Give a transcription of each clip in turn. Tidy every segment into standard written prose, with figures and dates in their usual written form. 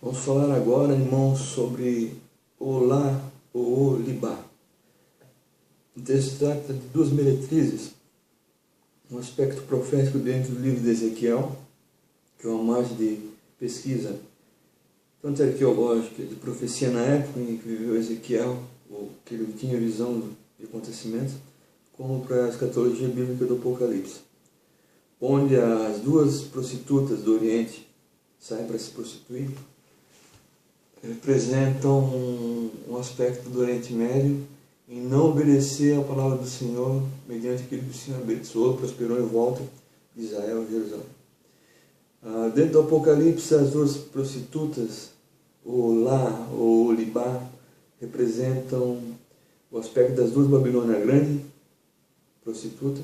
Vamos falar agora, irmãos, sobre Olá ou Olibá. O texto trata de duas meretrizes, um aspecto profético dentro do livro de Ezequiel, que é uma margem de pesquisa, tanto arqueológica, de profecia na época em que viveu Ezequiel, ou que ele tinha visão de acontecimentos, como para a escatologia bíblica do Apocalipse, onde as duas prostitutas do Oriente saem para se prostituir, representam um aspecto do Oriente Médio em não obedecer à palavra do Senhor mediante aquilo que o Senhor abençoou, prosperou em volta de Israel e Jerusalém. Dentro do Apocalipse, as duas prostitutas, Olá ou Olibá, representam o aspecto das duas Babilônia, a grande prostituta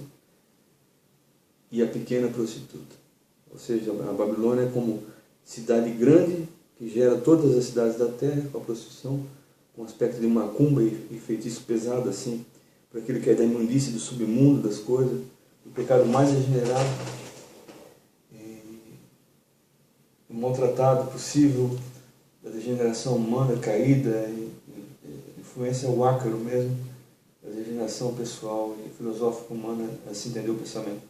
e a pequena prostituta. Ou seja, a Babilônia como cidade grande, que gera todas as cidades da terra com a prostituição, com o aspecto de macumba e feitiço pesado, assim, para aquele que é da imundície, do submundo, das coisas, do pecado mais degenerado e maltratado possível, da degeneração humana caída, influência ao ácaro mesmo, da degeneração pessoal e filosófica humana, assim entender o pensamento.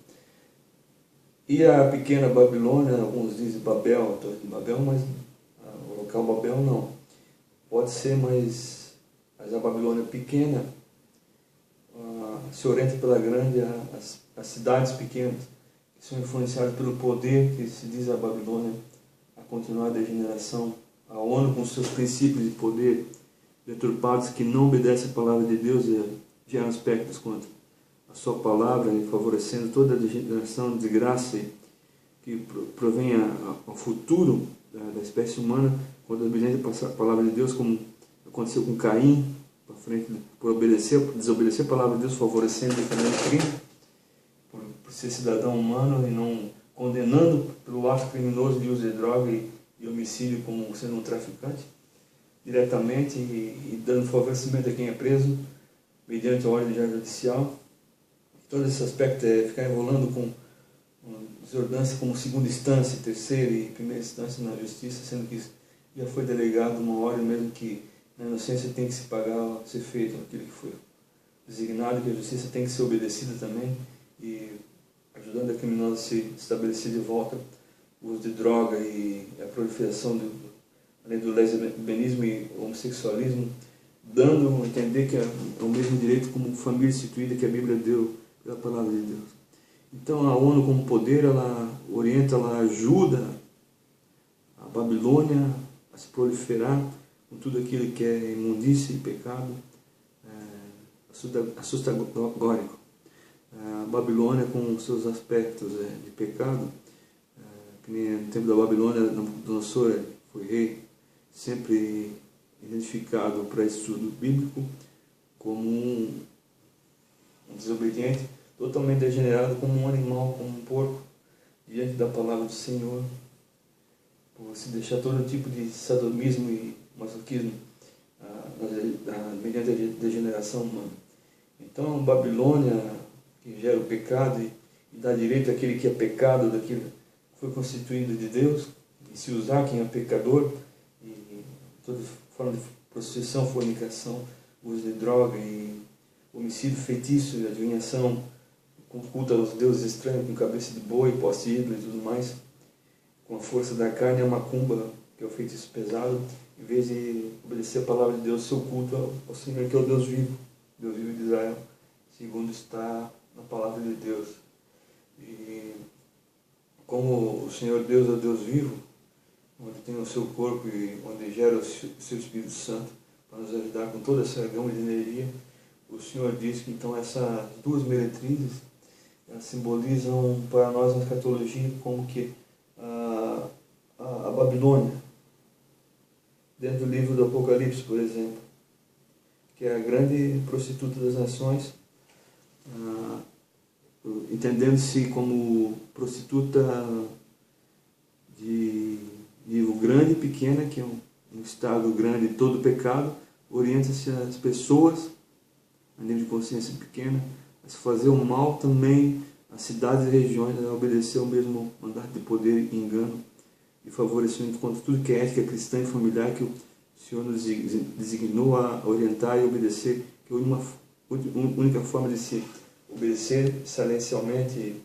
E a pequena Babilônia, alguns dizem Babel, mas o local Babel não. Pode ser, mas a Babilônia pequena se orienta pela grande, as cidades pequenas, que são influenciadas pelo poder que se diz a Babilônia, a continuar a degeneração, a ONU com seus princípios de poder deturpados que não obedecem a palavra de Deus e geram aspectos contra a sua palavra, favorecendo toda a degeneração de desgraça que provém ao futuro da espécie humana, quando a obediência passa a palavra de Deus, como aconteceu com Caim, para frente, por desobedecer a palavra de Deus, favorecendo e defendendo o crime, por ser cidadão humano e não condenando pelo ato criminoso de uso de droga e homicídio como sendo um traficante, diretamente e dando favorecimento a quem é preso, mediante a ordem judicial. Todo esse aspecto é ficar enrolando com desordância como segunda instância, terceira e primeira instância na justiça, sendo que já foi delegado uma ordem mesmo que na inocência tem que se pagar, ser feito aquilo que foi designado, que a justiça tem que ser obedecida também, e ajudando a criminosa a se estabelecer de volta o uso de droga e a proliferação além do lesbianismo e homossexualismo, dando a entender que é o mesmo direito como família instituída que a Bíblia deu pela palavra de Deus. Então a ONU como poder, ela orienta, ela ajuda a Babilônia a se proliferar com tudo aquilo que é imundície e pecado assustagórico. A Babilônia com seus aspectos de pecado, que nem no tempo da Babilônia, Nabucodonosor foi rei, sempre identificado para estudo bíblico como um desobediente, totalmente degenerado, como um animal, como um porco, diante da palavra do Senhor, por se deixar todo tipo de sadomismo e masoquismo mediante a degeneração humana. Então, Babilônia, que gera o pecado e dá direito àquele que é pecado, daquilo que foi constituído de Deus, e se usar quem é pecador, e toda forma de prostituição, fornicação, uso de droga e homicídio, feitiço e adivinhação, com culto aos deuses estranhos, com cabeça de boi, poste ídolo e tudo mais, com a força da carne, a macumba, que é o feitiço pesado, em vez de obedecer a palavra de Deus, seu culto ao Senhor, que é o Deus vivo de Israel, segundo está na palavra de Deus. E como o Senhor Deus é o Deus vivo, onde tem o seu corpo e onde gera o seu Espírito Santo, para nos ajudar com toda essa gama de energia, o Senhor diz que então essas duas meretrizes, elas simbolizam para nós na escatologia como que a Babilônia, dentro do livro do Apocalipse, por exemplo, que é a grande prostituta das nações, entendendo-se como prostituta de nível grande e pequena, que é um estado grande de todo pecado, orienta-se às pessoas, a nível de consciência pequena, a se fazer o mal também às cidades e regiões, a obedecer ao mesmo mandato de poder e engano e favorecimento contra tudo que é ética cristã e familiar que o Senhor nos designou a orientar e obedecer, que é uma única forma de se obedecer silencialmente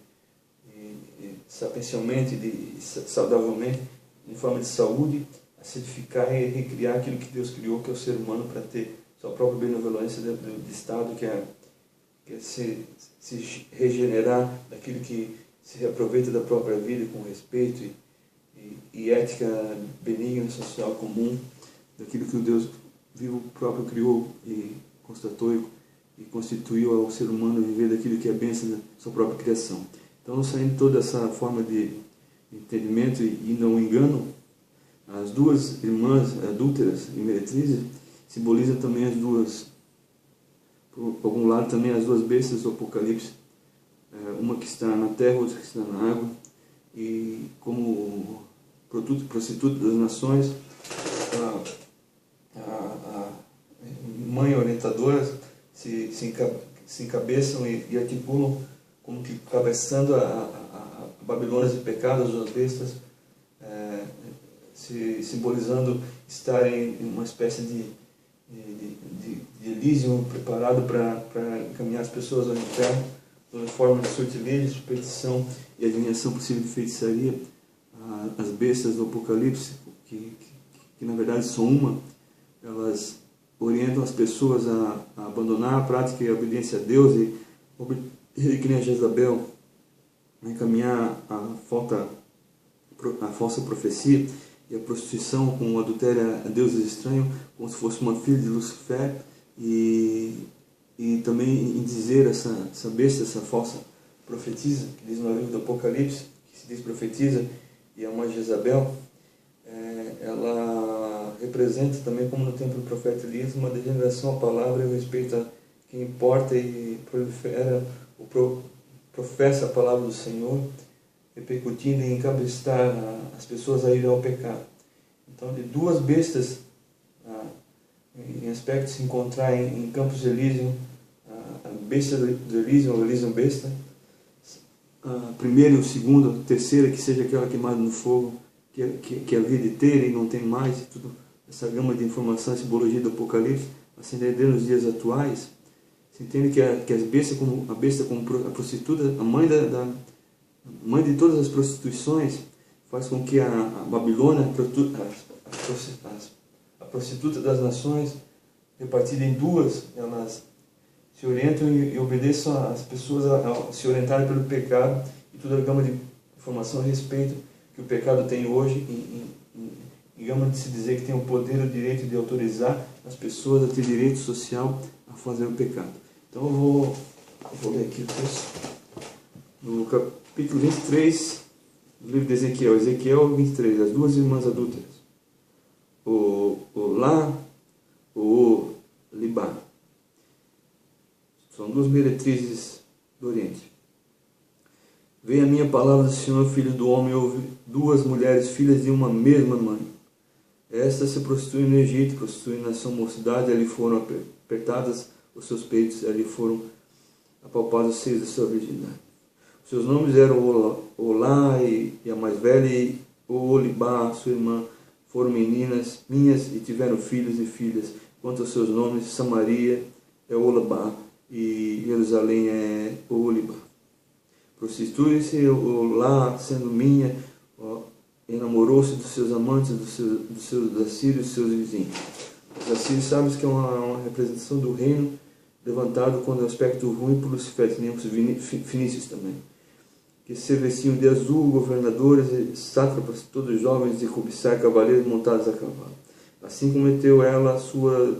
sapiencialmente, saudavelmente, em forma de saúde, a certificar e recriar aquilo que Deus criou, que é o ser humano, para ter sua própria benevolência dentro do Estado, que é se regenerar daquilo que se reaproveita da própria vida com respeito e ética benigna, social comum, daquilo que o Deus vivo próprio criou e constatou e constituiu ao ser humano viver daquilo que é a bênção da sua própria criação. Então, saindo toda essa forma de entendimento e não engano, as duas irmãs adúlteras e meretrizes simbolizam também as duas, por algum lado também as duas bestas do Apocalipse, uma que está na terra, outra que está na água, e como prostituta das nações, a mãe orientadora se encabeçam e articulam como que cabeçando a Babilônia de pecado, as duas bestas, simbolizando estarem em uma espécie de Elísio preparado para encaminhar as pessoas ao inferno, toda forma de sortilégio, superstição e adivinhação possível de feitiçaria. As bestas do Apocalipse, que na verdade são uma, elas orientam as pessoas a abandonar a prática e a obediência a Deus e que nem a Jezabel, a encaminhar a falsa profecia e a prostituição com o adultério a deuses estranhos, como se fosse uma filha de Lucifer, e também em dizer essa besta, essa falsa profetisa, que diz no livro do Apocalipse, que se diz profetiza, e é uma Jezabel, ela representa também, como no tempo do profeta Elias, uma degeneração à palavra e o respeito a quem importa e prolifera, professa a palavra do Senhor, repercutindo em encabestar as pessoas a irem ao pecado. Então, de duas bestas, em aspecto de se encontrar em Campos Elíseo, a besta do Elísio, o Elísio besta, a primeira e o segundo, a terceira, que seja aquela queimada no fogo, que havia de ter e não tem mais, e tudo essa gama de informação, simbologia do Apocalipse, acender nos dias atuais. Se entende que a besta como a prostituta, a mãe de todas as prostituições, faz com que a Babilônia, a prostituta das nações, repartida em duas, elas se orientam e obedeçam às pessoas a se orientarem pelo pecado e toda a gama de informação a respeito que o pecado tem hoje, em gama de se dizer que tem o poder e o direito de autorizar as pessoas a ter direito social a fazer o pecado. Então eu vou ler aqui o texto. No capítulo 23 do livro de Ezequiel 23, as duas irmãs adúlteras, o Libá, são duas meretrizes do Oriente. Veio a minha palavra do Senhor, filho do homem, houve duas mulheres, filhas de uma mesma mãe. Estas se prostituem no Egito, prostituem na sua mocidade, ali foram apertadas os seus peitos, ali foram apalpados os seios da sua virgindade. Os seus nomes eram Olá e a mais velha, e Olibá, sua irmã, foram meninas minhas e tiveram filhos e filhas. Quanto aos seus nomes, Samaria é Olabá e Jerusalém é Olibá. Prostitui-se Olá, sendo minha, enamorou-se dos seus amantes, dos assírios, dos seus vizinhos. Os assírios, sabes que é uma representação do reino levantado quando é o aspecto ruim por Lucifer, nem os fenícios também, que se vestiam de azul, governadores e sátrapas, todos jovens de cobiçar, cavaleiros montados a cavalo. Assim cometeu ela a sua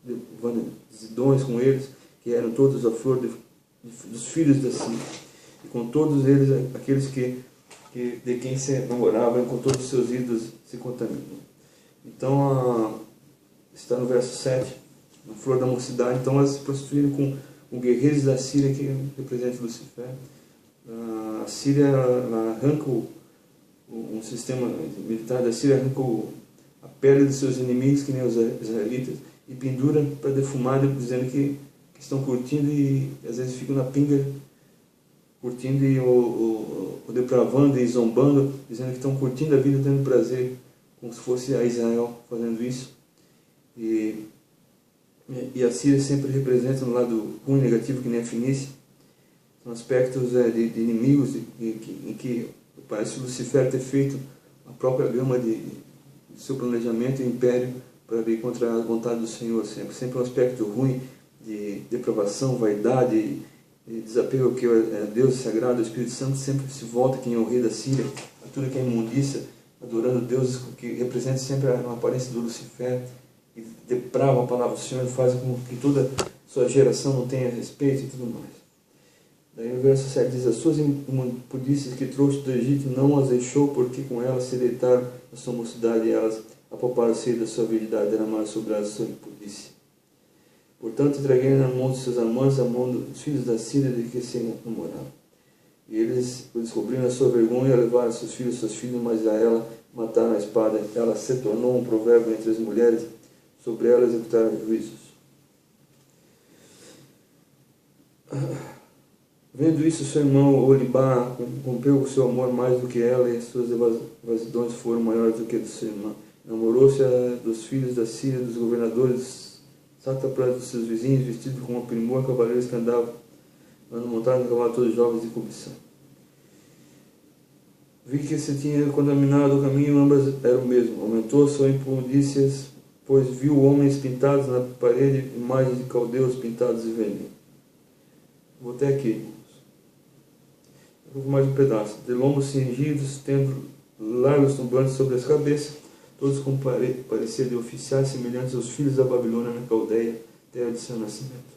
devassidões com eles, que eram todos a flor dos filhos da Síria, e com todos eles, aqueles de quem se namorava, com todos os seus ídolos se contaminam. Então, está no verso 7, na flor da mocidade. Então elas se prostituíram com guerreiros da Síria, que representa Lucifer. A Síria arranca um sistema militar da Síria, arranca a pele dos seus inimigos, que nem os israelitas, e pendura para defumar, dizendo que estão curtindo, e às vezes ficam na pinga curtindo e o depravando e zombando, dizendo que estão curtindo a vida, tendo prazer, como se fosse a Israel fazendo isso. E a Síria sempre representa um lado ruim, negativo, que nem a Fenícia. São aspectos de inimigos em que parece Lucifer ter feito a própria gama de seu planejamento e império para ir contra a vontade do Senhor. Sempre um aspecto ruim de depravação, vaidade, e desapego que é Deus sagrado. O Espírito Santo sempre se volta, quem é o rei da Síria, a tudo que é imundícia, adorando Deus que representa sempre a aparência do Lucifer, e deprava a palavra do Senhor e faz com que toda sua geração não tenha respeito e tudo mais. Daí o verso 7 diz: as suas impundícias que trouxe do Egito não as deixou, porque com elas se deitaram a sua mocidade, e elas apalparam-se da sua virilidade, derramaram sobre a sua impundícia. Portanto, entreguei na mão dos seus amantes, a mão dos filhos da Síria, de que se namoravam. E eles descobriram a sua vergonha, levaram seus filhos, mas a ela mataram a espada. Ela se tornou um provérbio entre as mulheres, sobre ela executaram juízos. Vendo isso, seu irmão Olibá rompeu o seu amor mais do que ela, e as suas devassidões foram maiores do que a do seu irmão. Namorou-se dos filhos da Síria, dos governadores sátrapas dos seus vizinhos, vestidos com uma primor, cavaleiros que andavam montados em cavalos todos jovens de cobiçar. Vi que se tinha contaminado o caminho, ambas eram o mesmo. Aumentou sua impundícias, pois viu homens pintados na parede, imagens de caldeus pintados de vermelho. Vou até aqui, irmãos. Mais um pedaço. De lombos cingidos, tendo largos tumbantes sobre as cabeças, todos com parecer de oficiais semelhantes aos filhos da Babilônia na Caldeia, terra de seu nascimento.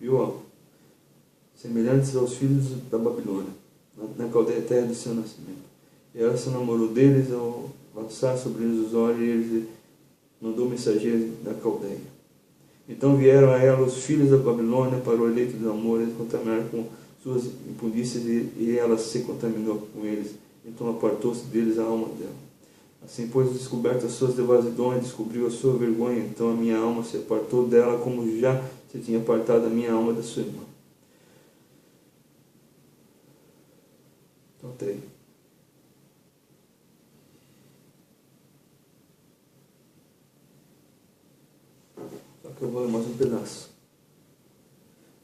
Viu? Ó? Semelhantes aos filhos da Babilônia, na Caldeia, terra de seu nascimento. E ela se namorou deles ao lançar sobre eles os olhos, e eles mandou mensageiros da Caldeia. Então vieram a ela os filhos da Babilônia para o leito do amor, e contaminaram com suas impundícias, e ela se contaminou com eles. Então apartou-se deles a alma dela. Assim, pois, descoberto as suas devassidões, descobriu a sua vergonha. Então a minha alma se apartou dela, como já se tinha apartado a minha alma da sua irmã. Então, até aí. Só que eu vou ler mais um pedaço.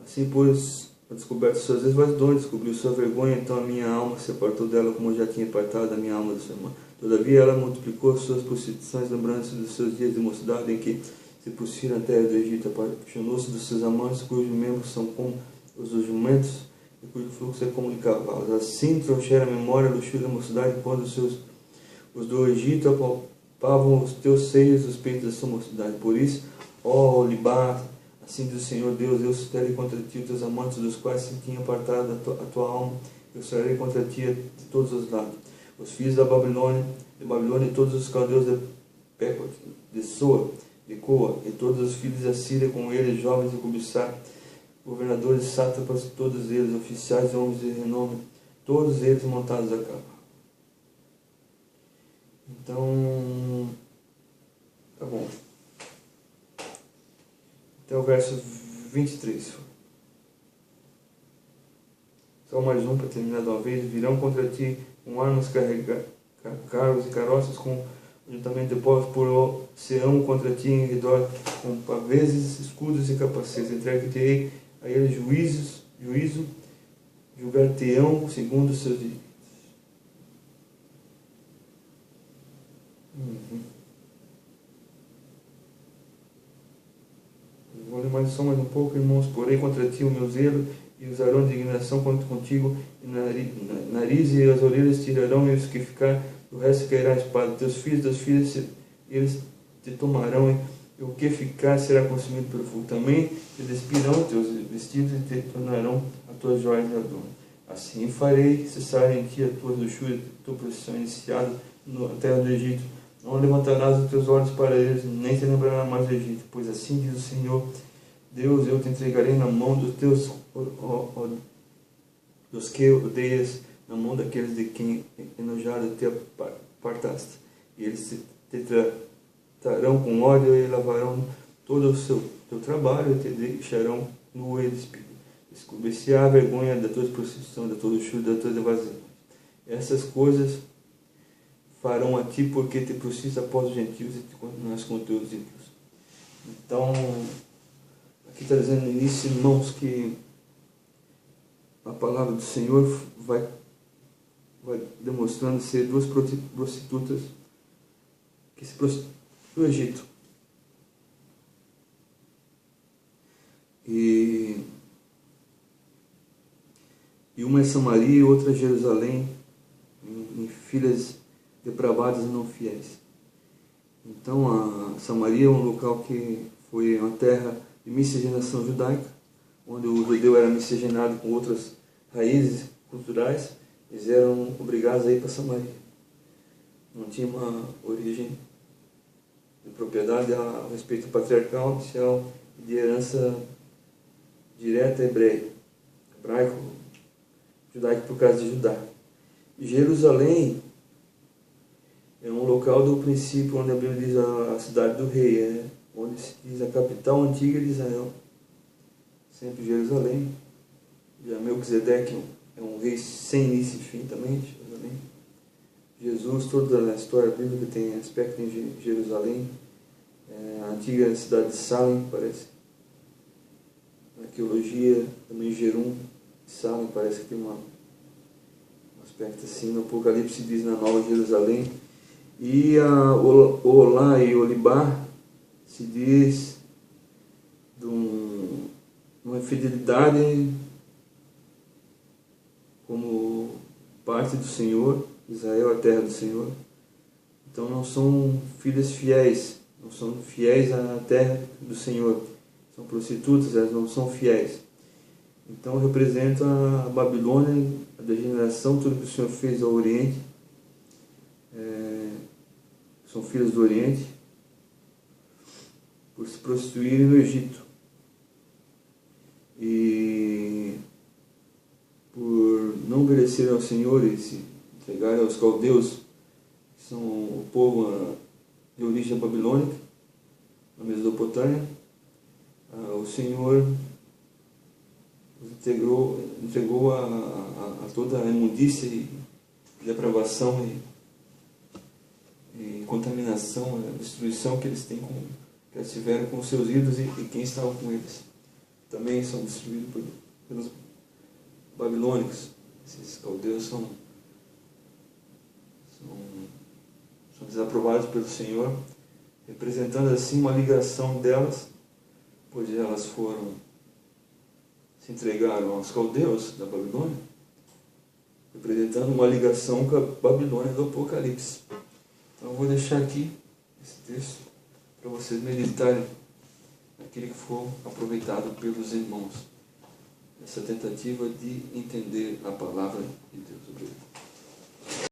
Assim, pois, descoberto suas devassidões, descobriu sua vergonha. Então a minha alma se apartou dela, como já tinha apartado a minha alma da sua irmã. Todavia ela multiplicou suas prostituições, lembrando-se dos seus dias de mocidade, em que se puseram a terra do Egito. Apaixonou-se dos seus amantes, cujos membros são como os dos jumentos, e cujo fluxo é como de cavalos. Assim trouxeram a memória a luxúria da mocidade, quando os do Egito apalpavam os teus seios, os peitos da sua mocidade. Por isso, ó Olibá, assim diz o Senhor Deus, eu suscitarei contra ti os teus amantes, dos quais se tinha apartado a tua alma, eu trarei contra ti de todos os lados. Os filhos da Babilônia, e todos os caldeus de Pécot, de Soa, de Coa, e todos os filhos da Síria com eles, jovens de cobiçar, governadores, sátrapas, todos eles, oficiais e homens de renome, todos eles montados a cavalo. Então, tá bom. Até o verso 23. Só mais um para terminar de uma vez. Virão contra ti com armas, carros e carroças, com juntamente de povos por oceano contra ti em redor, com paveses, escudos e capacetes. Entregue-te-ei a eles juízo, julgar-te-ão segundo os seus direitos. Vou ler só mais um pouco, irmãos. Porém contra ti o meu zelo, e usarão de indignação contigo, e nariz e as orelhas tirarão, e os que ficar, o resto cairá a espada. Teus filhos, das filhas, eles te tomarão, e o que ficar será consumido pelo fogo. Também te despirão teus vestidos, e te tornarão as tuas joias de adorno. Assim farei cessar em ti a tua luxúria, a tua procissão iniciada na terra do Egito. Não levantarás os teus olhos para eles, nem te lembrarás mais do Egito, pois assim diz o Senhor Deus, eu te entregarei na mão dos teus, dos que odeias, na mão daqueles de quem enojado te apartaste. E eles te tratarão com ódio e lavarão todo o teu trabalho, e te deixarão nu e despido. Descobrir-se-á a vergonha da tua prostituição, da tua luxúria, da tua devassidão. Essas coisas farão a ti, porque te prostituis após os gentios e te continuarás com os teus ímpios. Então, aqui está dizendo no início, irmãos, que a palavra do Senhor vai demonstrando ser duas prostitutas que se prostituem no Egito. E uma é Samaria e outra é Jerusalém, em filhas depravadas e não fiéis. Então a Samaria é um local que foi uma terra de miscigenação judaica, onde o judeu era miscigenado com outras raízes culturais. Eles eram obrigados a ir para Samaria. Não tinha uma origem de propriedade a respeito patriarcal, inicial, de herança direta hebraico, judaico por causa de Judá. E Jerusalém é um local do princípio onde a Bíblia diz a cidade do rei, onde se diz a capital antiga de Israel. Sempre Jerusalém. Já Melquisedeque é um rei sem início e fim também, Jerusalém. Jesus, toda a história bíblica tem aspecto em Jerusalém. A antiga cidade de Salem, parece. A arqueologia, também Jerum, Salem, parece que tem um aspecto assim. No Apocalipse diz na Nova Jerusalém. E a Olá e Olibá se diz de uma fidelidade como parte do Senhor. Israel é a terra do Senhor. Então não são filhas fiéis, não são fiéis à terra do Senhor. São prostitutas, elas não são fiéis. Então representa a Babilônia, a degeneração, tudo que o Senhor fez ao Oriente. São filhas do Oriente, por se prostituírem no Egito. E por não obedecerem ao Senhor e se entregarem aos caldeus, que são o povo de origem babilônica, na Mesopotâmia, o Senhor os entregou a toda a imundícia e depravação e contaminação, a destruição que eles tiveram com os seus ídolos e quem estava com eles. Também são destruídos pelos babilônicos. Esses caldeus são desaprovados pelo Senhor, representando assim uma ligação delas, pois elas se entregaram aos caldeus da Babilônia, representando uma ligação com a Babilônia do Apocalipse. Então eu vou deixar aqui esse texto para vocês meditarem naquele que for aproveitado pelos irmãos, essa tentativa de entender a palavra de Deus. Obrigado.